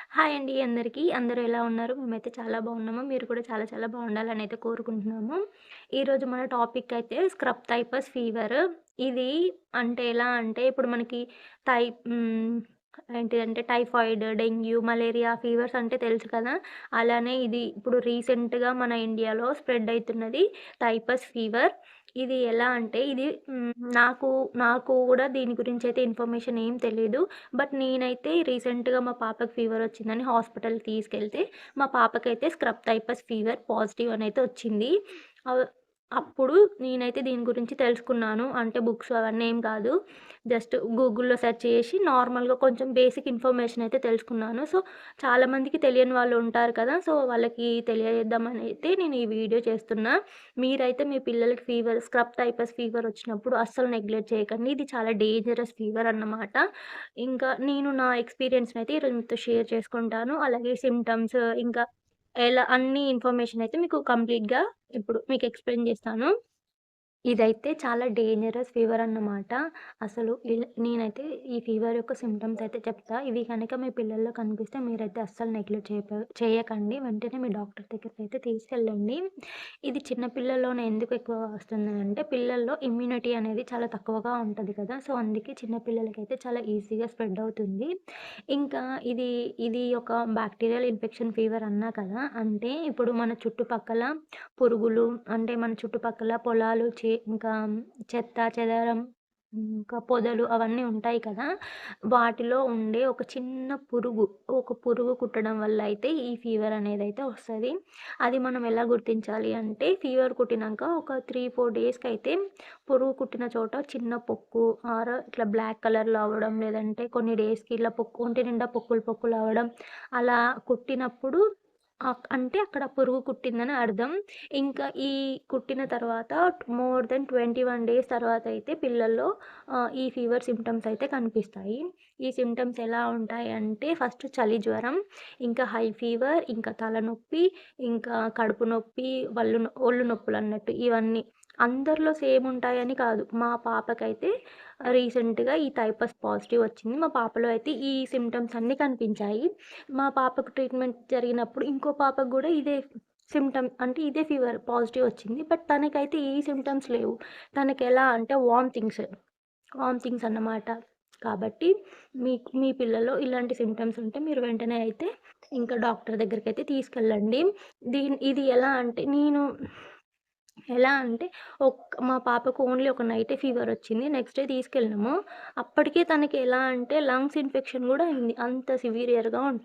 Hi అండి అందరికీ. అందరూ ఎలా ఉన్నారు? మేమైతే చాలా బాగున్నాము. మీరు కూడా చాలా చాలా బాగుండాలని అయితే కోరుకుంటున్నాము. ఈరోజు మన టాపిక్ అయితే స్క్రబ్ టైపస్ ఫీవర్. ఇది అంటే ఎలా అంటే ఇప్పుడు మనకి టై హ్మ్. ఏంటిదంటే టైఫాయిడ్, డెంగ్యూ, మలేరియా ఫీవర్స్ అంటే తెలుసు కదా! అలానే ఇది ఇప్పుడు రీసెంట్‌గా మన ఇండియాలో స్ప్రెడ్ అయితున్నది టైపస్ ఫీవర్. ఇది ఎలా అంటే ఇది నాకు నాకు కూడా దీని గురించయితే ఇన్ఫర్మేషన్ ఏం తెలీదు. బట్ నేనైతే రీసెంట్‌గా మా పాపకి ఫీవర్ వచ్చిందని హాస్పిటల్‌కి తీసుకెళ్తే, మా పాపకైతే స్క్రబ్ టైపస్ ఫీవర్ పాజిటివ్ అనైతే వచ్చింది. ఆహ్, అప్పుడు నేనైతే దీని గురించి తెలుసుకున్నాను. అంటే బుక్స్ అవన్నీ ఏం కాదు. జస్ట్ గూగుల్‌లో సెర్చ్ చేసి నార్మల్‌గా కొంచెం బేసిక్ ఇన్ఫర్మేషన్ అయితే తెలుసుకున్నాను. సో, చాలామందికి తెలియని వాళ్ళు ఉంటారు కదా! సో, వాళ్ళకి తెలియజేద్దామని అయితే నేను ఈ వీడియో చేస్తున్నా. మీరైతే మీ పిల్లలకి స్క్రబ్ టైపస్ ఫీవర్ వచ్చినప్పుడు అస్సలు నెగ్లెక్ట్ చేయకండి. ఇది చాలా డేంజరస్ ఫీవర్ అన్నమాట. ఇంకా నేను నా ఎక్స్‌పీరియన్స్‌నైతే ఈరోజు మీతో షేర్ చేసుకుంటాను. అలాగే సిమ్టమ్స్ ఇంకా ఎలా అన్ని ఇన్ఫర్మేషన్ అయితే మీకు కంప్లీట్‌గా ఇప్పుడు మీకు ఎక్స్‌ప్లెయిన్ చేస్తాను. ఇదైతే చాలా డేంజరస్ ఫీవర్ అన్నమాట. అసలు నేనైతే ఈ ఫీవర్ యొక్క సింప్టమ్స్ అయితే చెప్తా. ఇవి గనక మీ పిల్లల్లో కనిపిస్తే మీరైతే అస్సలు నెగ్లెక్ట్ చేయకండి. వెంటనే మీ డాక్టర్ దగ్గరికైతే తీసుకెళ్ళండి. ఇది చిన్న పిల్లల్లోనే ఎందుకు ఎక్కువగా వస్తుందనంటే, పిల్లల్లో ఇమ్యూనిటీ అనేది చాలా తక్కువగా ఉంటది కదా! సో, అందుకే చిన్న పిల్లలకైతే చాలా ఈజీగా స్ప్రెడ్ అవుతుంది. ఇంకా ఇది ఇది ఒక బాక్టీరియల్ ఇన్ఫెక్షన్ ఫీవర్ అన్నా కదా! అంటే ఇప్పుడు మన చుట్టుపక్కల పురుగులు అంటే మన చుట్టుపక్కల పొలాలు ఇంకా చెత్త, చెదారం, ఇంకా పొదలు అవన్నీ ఉంటాయి కదా! వాటిలో ఉండే ఒక చిన్న పురుగు, ఒక పురుగు కుట్టడం వల్ల అయితే ఈ ఫీవర్ అనేదైతే వస్తది. అది మనం ఎలా గుర్తించాలి అంటే ఫీవర్ కుట్టినంక ఒక 3, 4 డేస్‌కైతే పురుగు కుట్టిన చోట చిన్న పొక్కు ఇట్లా బ్లాక్ కలర్‌లో అవ్వడం, లేదంటే కొన్ని డేస్‌కి ఇలా ఒంటి నిండా పొక్కులు పొక్కులు అవ్వడం, అలా కుట్టినప్పుడు అంటే అక్కడ పురుగు కుట్టిందని అర్థం. ఇంకా ఈ కుట్టిన తర్వాత మోర్ దెన్ 21 డేస్ తర్వాతయితే పిల్లల్లో ఈ ఫీవర్ సింప్టమ్స్ అయితే కనిపిస్తాయి. ఈ సింప్టమ్స్ ఎలా ఉంటాయంటే ఫస్ట్ చలి జ్వరం, ఇంకా హై ఫీవర్, ఇంకా తలనొప్పి, ఇంకా కడుపు నొప్పి, ఒళ్ళు నొప్పులన్నట్టు ఇవన్నీ. అందరిలో సేమ్ ఉంటాయని కాదు. మా పాపకైతే రీసెంట్‌గా ఈ టైఫస్ పాజిటివ్ వచ్చింది. మా పాపలో అయితే ఈ సింప్టమ్స్ అన్నీ కనిపించాయి. మా పాపకు ట్రీట్మెంట్ జరిగినప్పుడు ఇంకో పాపకు గూడా ఇదే అంటే ఇదే ఫీవర్ పాజిటివ్ వచ్చింది. బట్ తనకైతే ఈ సింప్టమ్స్ లేవు. తనకెలా అంటే వామిటింగ్స్ అన్నమాట. కాబట్టి మీ పిల్లలో ఇలాంటి సింప్టమ్స్ ఉంటే మీరు వెంటనే అయితే ఇంకా డాక్టర్ దగ్గరికైతే తీసుకెళ్ళండి. ఇది ఎలా అంటే మా పాపకు ఓన్లీ ఒక నైటే ఫీవర్ వచ్చింది. నెక్స్ట్ డే తీసుకెళ్ళినాము. అప్పటికే తనకి ఎలా అంటే లంగ్స్ ఇన్ఫెక్షన్ గూడా అయింది. అంత సివియర్‌గా ఉంటది.